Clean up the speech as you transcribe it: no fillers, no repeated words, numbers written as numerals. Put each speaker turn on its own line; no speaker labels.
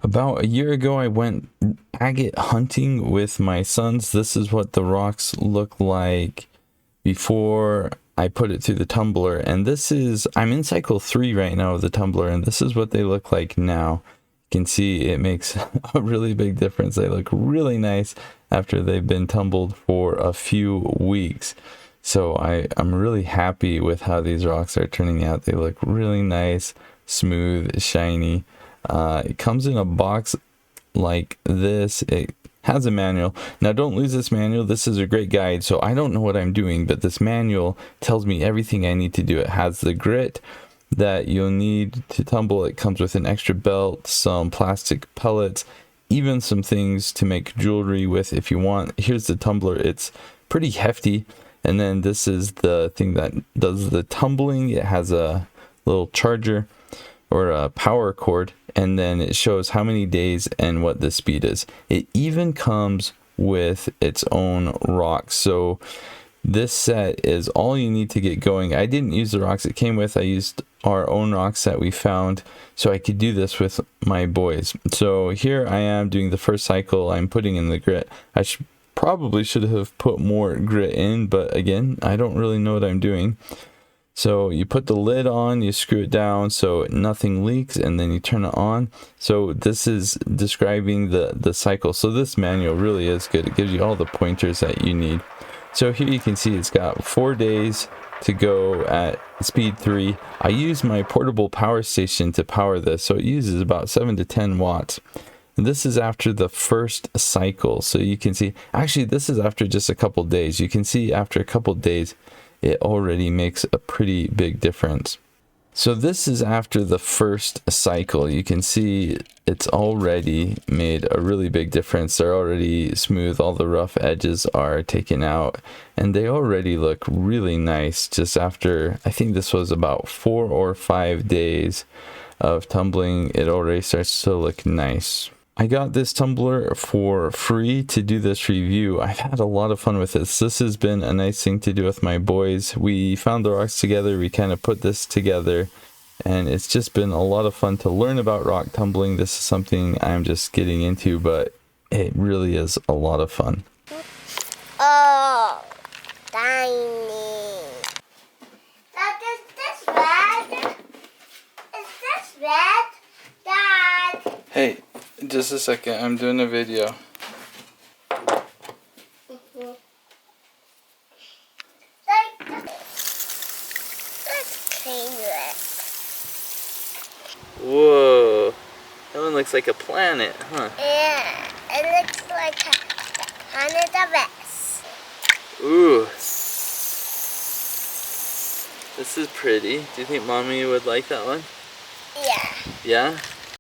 About a year ago, I went agate hunting with my sons. This is what the rocks look like before I put it through the tumbler. And this is, I'm in cycle 3 right now of the tumbler, and this is what they look like now. You can see it makes a really big difference. They look really nice after they've been tumbled for a few weeks. So I'm really happy with how these rocks are turning out. They look really nice, smooth, shiny. It comes in a box like this. It has a manual. Now don't lose this manual. This is a great guide. So I don't know what I'm doing, but this manual tells me everything I need to do. It has the grit that you'll need to tumble. It comes with an extra belt, some plastic pellets, even some things to make jewelry with if you want. Here's the tumbler. It's pretty hefty. And then this is the thing that does the tumbling. It has a little charger or a power cord, and then it shows how many days and what the speed is. It even comes with its own rocks. So this set is all you need to get going. I didn't use the rocks it came with. I used our own rocks that we found so I could do this with my boys. So here I am doing the first cycle. I'm putting in the grit. I probably should have put more grit in, but again, I don't really know what I'm doing. So you put the lid on, you screw it down so nothing leaks, and then you turn it on. So this is describing the cycle. So this manual really is good. It gives you all the pointers that you need. So here you can see it's got 4 days to go at speed 3. I use my portable power station to power this, so it uses about 7 to 10 watts. And this is after the first cycle. So you can see, actually this is after just a couple days. You can see after a couple days, it already makes a pretty big difference. So this is after the first cycle. You can see it's already made a really big difference. They're already smooth. All the rough edges are taken out, and they already look really nice just after, I think this was about 4 or 5 days of tumbling. It already starts to look nice. I got this tumbler for free to do this review. I've had a lot of fun with this. This has been a nice thing to do with my boys. We found the rocks together. We kind of put this together, and it's just been a lot of fun to learn about rock tumbling. This is something I'm just getting into, but it really is a lot of fun.
Oh, tiny. Dad, is this red? Is this red? Dad.
Hey. Just a second, I'm doing a video.
Let's clean it.
Whoa, that one looks like a planet, huh?
Yeah, it looks like a planet of us.
Ooh. This is pretty. Do you think Mommy would like that one?
Yeah.
Yeah?